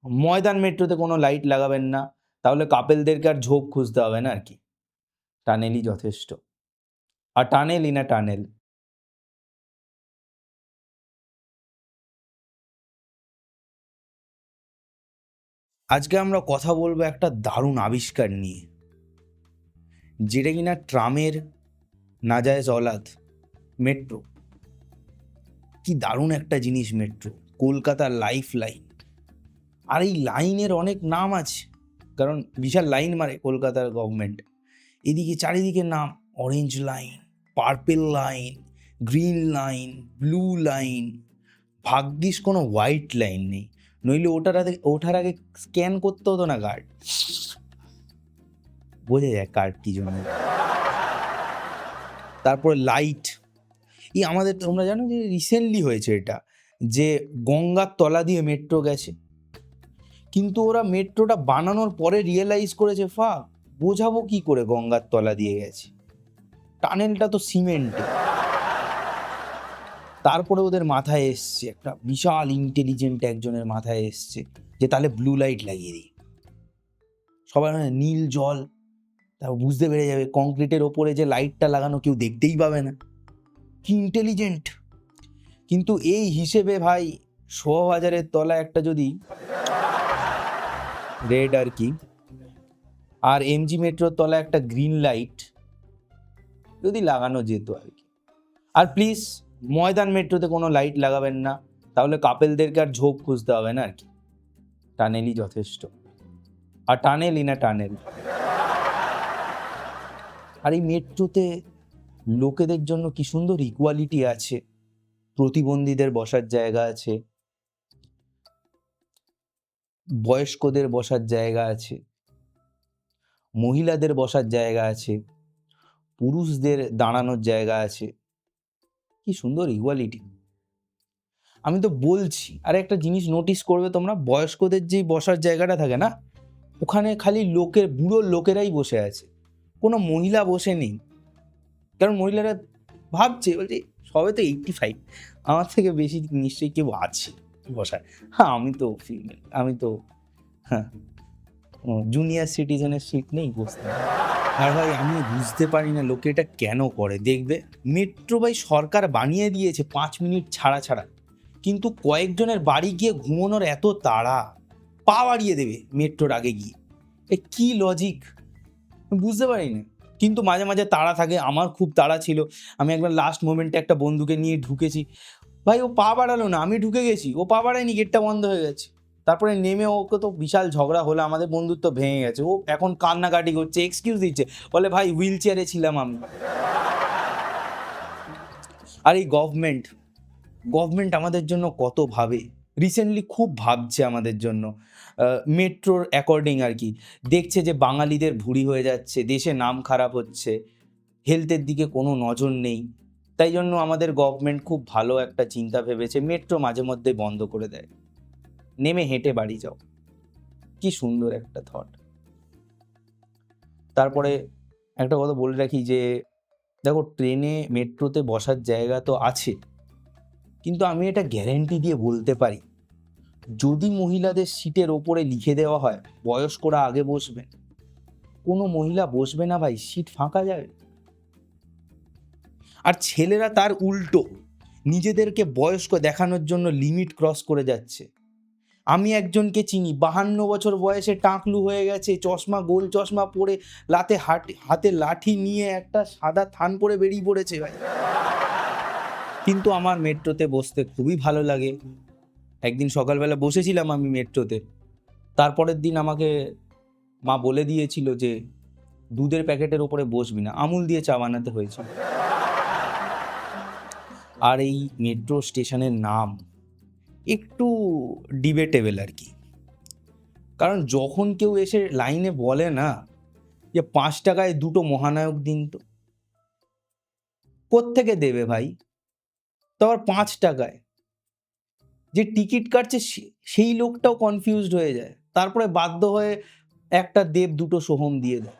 ময়দান মেট্রোতে কোনো লাইট লাগাবেন না, তাহলে কাপেলদেরকে আর ঝোপ খুঁজতে হবে না আর কি। টানেলই যথেষ্ট। আ টানেল ইন আ টানেল। আজকে আমরা কথা বলবো একটা দারুণ আবিষ্কার নিয়ে, যেটা কিনা ট্রামের নাজায়েজ অলাদ, মেট্রো। কি দারুণ একটা জিনিস মেট্রো, কলকাতার লাইফ লাইন। আর এই লাইনের অনেক নাম আছে, কারণ বিশাল লাইন মারে কলকাতার গভর্নমেন্ট। এদিকে চারিদিকে নাম, orange line, purple line, green line, blue line. ভাগ্যিস কোনো হোয়াইট লাইন নেই, নইলে ওঠার আগে স্ক্যান করতে হতো না কার্ড। বোঝা যায় কার্ড কি জন্য। তারপরে লাইট, আমাদের তোমরা জানো যে রিসেন্টলি হয়েছে এটা, যে গঙ্গার তলা দিয়ে মেট্রো গেছে, কিন্তু ওরা মেট্রোটা বানানোর পরে রিয়েলাইজ করেছে বোঝাবো কি করে গঙ্গার তলা দিয়ে গেছে, টানেলটা তো সিমেন্টে। তারপরে ওদের মাথায় এসছে, একটা বিশাল ইন্টেলিজেন্ট একজনের মাথায় এসছে যে তাহলে ব্লু লাইট লাগিয়ে দিই। সবাই নীল জল, তারপর বুঝতে পেরে যাবে কংক্রিটের ওপরে যে লাইটটা লাগানো কেউ দেখতেই পাবে না। কি ইন্টেলিজেন্ট! কিন্তু এই হিসেবে ভাই, শোভাবাজারের তলা একটা যদি রেড আর কি, আর এমজি মেট্রোর তলা একটা গ্রিন লাইট যদি লাগানো যেত আর কি। আর প্লিজ ময়দান মেট্রোতে কোনো লাইট লাগাবেন না, তাহলে কাপেলদেরকে আর ঝোপ খুঁজতে হবে না আর কি। টানেলই যথেষ্ট। আর টানেল ইন আ টানেল। আর এই মেট্রোতে লোকেদের জন্য কি সুন্দর ইকুয়ালিটি আছে, প্রতিবন্ধীদের বসার জায়গা আছে, বয়স্কদের বসার জায়গা আছে, মহিলাদের বসার জায়গা আছে, পুরুষদের দাঁড়ানোর জায়গা আছে। কি সুন্দর ইকুয়ালিটি! আমি তো বলছি, আর একটা জিনিস নোটিস করবে তোমরা, বয়স্কদের যেই বসার জায়গাটা থাকে না, ওখানে খালি বুড়ো লোকেরাই বসে আছে, কোনো মহিলা বসে নেই। কারণ মহিলারা ভাবছে, বলছে সবে তো 85, আমার থেকে বেশি নিশ্চয়ই কেউ আছে বসায়। হ্যাঁ, আমি তো হ্যাঁ, জুনিয়র সিটিজেনের সিট নেই বসতে। আর ভাই আমি বুঝতে পারি না লোকে এটা কেন করে। দেখবে মেট্রো ভাই সরকার বানিয়ে দিয়েছে 5 মিনিট ছাড়া ছাড়া, কিন্তু কয়েকজনের বাড়ি গিয়ে ঘুমানোর এত তাড়া, পা বাড়িয়ে দেবে মেট্রোর আগে গিয়ে। কি লজিক বুঝতে পারি না। কিন্তু মাঝে মাঝে তাড়া থাকে, আমার খুব তাড়া ছিল। আমি একবার লাস্ট মোমেন্টে একটা বন্ধুকে নিয়ে ঢুকেছি, ভাই ও পা বাড়ালো না, আমি ঢুকে গেছি, ও পা বাড়ায়নি, গেটটা বন্ধ হয়ে গেছে। তারপরে নেমে ওকে তো বিশাল ঝগড়া হলো, আমাদের বন্ধুত্ব ভেঙে গেছে। ও এখন কান্নাকাটি করছে, এক্সকিউজ দিচ্ছে, বলে ভাই হুইল চেয়ারে ছিলাম আমি। আর এই গভর্নমেন্ট আমাদের জন্য কত ভাবে, রিসেন্টলি খুব ভাবছে আমাদের জন্য। মেট্রোর অ্যাকর্ডিং আর কি, দেখছে যে বাঙালিদের ভুঁড়ি হয়ে যাচ্ছে, দেশে নাম খারাপ হচ্ছে, হেলথের দিকে কোনো নজর নেই। তাই জন্য আমাদের গভর্নমেন্ট খুব ভালো একটা চিন্তা ভেবেছে, মেট্রো মাঝে মধ্যে বন্ধ করে দেয়, নেমে হেঁটে বাড়ি যাও। কি সুন্দর একটা থট। তারপরে একটা কথা বলে রাখি যে দেখো, ট্রেনে মেট্রোতে বসার জায়গা তো আছে, কিন্তু আমি এটা গ্যারেন্টি দিয়ে বলতে পারি, যদি মহিলাদের সিটের ওপরে লিখে দেওয়া হয় বয়স্করা আগে বসবেন, কোনো মহিলা বসবে না ভাই, সিট ফাঁকা যাবে। আর ছেলেরা তার উল্টো, নিজেদেরকে বয়স্ক দেখানোর জন্য লিমিট ক্রস করে যাচ্ছে। আমি একজনকে চিনি, 52 বছর বয়সে টাকলু হয়ে গেছে, চশমা, গোল চশমা পরে, হাতে লাঠি নিয়ে একটা সাদা থান পরে বেরিয়ে পড়েছে ভাই। কিন্তু আমার মেট্রোতে বসতে খুবই ভালো লাগে। একদিন সকালবেলা বসেছিলাম আমি মেট্রোতে, তারপরের দিন আমাকে মা বলে দিয়েছিল যে দুধের প্যাকেটের ওপরে বসবি না, আমুল দিয়ে চা বানাতে হয়েছিল। আর এই মেট্রো স্টেশনের নাম একটু ডিবেটেবল আর কি, কারণ যখন কেউ এসে লাইনে বলে না যে 5 টাকায় 2টো মহানায়ক দিন, তো কোত্থেকে দেবে ভাই? তো আবার 5 টাকায় যে টিকিট কাটছে সেই লোকটাও কনফিউজড হয়ে যায়, তারপরে বাধ্য হয়ে একটা দেব 2টো সোহম দিয়ে দেয়।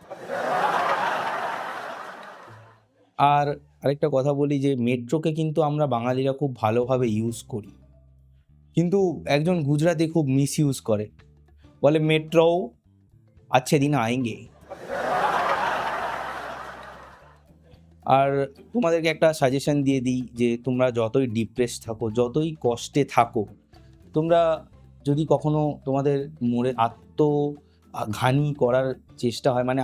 আর আরেকটা কথা বলি যে মেট্রোকে কিন্তু আমরা বাঙালিরা খুব ভালোভাবে ইউজ করি, কিন্তু একজন গুজরাটি খুব মিস ইউজ করে। বলে মেট্রো अच्छे दिन आएंगे। আর তোমাদেরকে একটা সাজেশন দিয়ে দিই যে তোমরা যতই ডিপ্রেস থাকো, যতই কষ্টে থাকো, তোমরা যদি কখনো তোমাদের ঘানি করার চেষ্টা হয়, মানে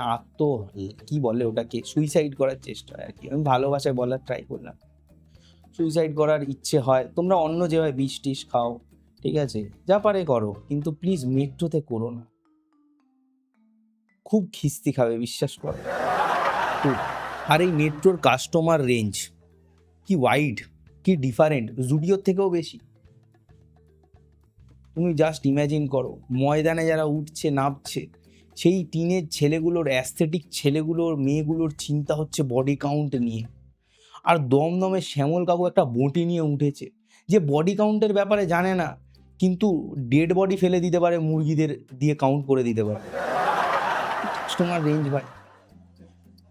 কি বলে ওটাকে, সুইসাইড করার চেষ্টা হয় আর কি, আমি ভালো ভাষায় বলার ট্রাই করলাম, সুইসাইড করার ইচ্ছে হয়, তোমরা অন্য যেভাবে বিষ টিষ খাও, ঠিক আছে, যা পারে করো, কিন্তু প্লিজ মেট্রোতে করো না। খুব খিস্তি খাবে, বিশ্বাস করো, খুব। আর এই মেট্রোর কাস্টমার রেঞ্জ কি ওয়াইড, কি ডিফারেন্ট, জুডিওর থেকেও বেশি। তুমি জাস্ট ইম্যাজিন করো, ময়দানে যারা উঠছে নামছে, সেই টিনের ছেলেগুলোর, অ্যাস্থেটিক ছেলেগুলোর, মেয়েগুলোর চিন্তা হচ্ছে বডি কাউন্ট নিয়ে। আর দমদমে শ্যামল কাকু একটা বঁটি নিয়ে উঠেছে, যে বডি কাউন্টের ব্যাপারে জানে না, কিন্তু ডেড বডি ফেলে দিতে পারে, মুরগিদের দিয়ে কাউন্ট করে দিতে পারে। কাস্টমার রেঞ্জ ভাই।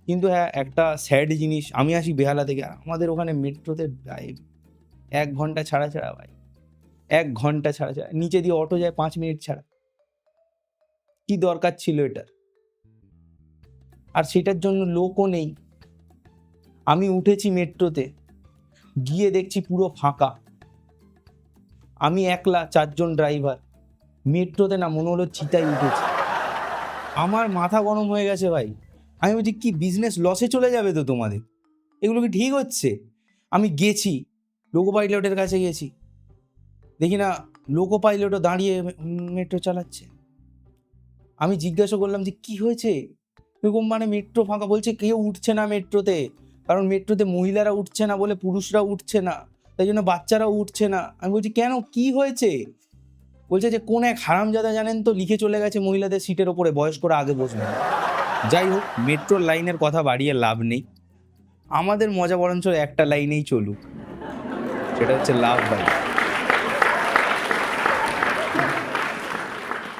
কিন্তু হ্যাঁ, একটা স্যাড জিনিস, আমি আসি বেহালা থেকে, আমাদের ওখানে মেট্রোতে 1 ঘন্টা ছাড়া ছাড়া ভাই, 1 ঘন্টা ছাড়া ছাড়া নিচে দিয়ে অটো যায় 5 মিনিট ছাড়া। কি দরকার ছিল এটার? আর সেটার জন্য লোকও নেই। আমি উঠেছি মেট্রোতে, গিয়ে দেখছি পুরো ফাঁকা, আমি একলা, 4 জন ড্রাইভার। মেট্রোতে না, মনে হলো চিতায় উঠেছি। আমার মাথা গরম হয়ে গেছে ভাই। আমি বলছি কি বিজনেস লসে চলে যাবে তো তোমাদের, এগুলো কি ঠিক হচ্ছে? আমি গেছি লোকো পাইলটের কাছে, গেছি, দেখি না লোকো পাইলটও দাঁড়িয়ে মেট্রো চালাচ্ছে। আমি জিজ্ঞাসা করলাম যে কি হয়েছে এরকম, মানে মেট্রো ফাঁকা। বলছে কেউ উঠছে না মেট্রোতে, কারণ মেট্রোতে মহিলারা উঠছে না বলে পুরুষরা উঠছে না, তাই জন্য বাচ্চারাও উঠছে না। আমি বলছি কেন, কি হয়েছে? বলছে যে কোন এক হারামজাদা জানেন তো লিখে চলে গেছে মহিলাদের সিটের ওপরে বয়স্করা আগে বসবে না। যাই হোক, মেট্রোর লাইনের কথা বাড়িয়ে লাভ নেই, আমাদের মজা বরঞ্চ একটা লাইনেই চলুক, সেটা হচ্ছে লাভ বাই।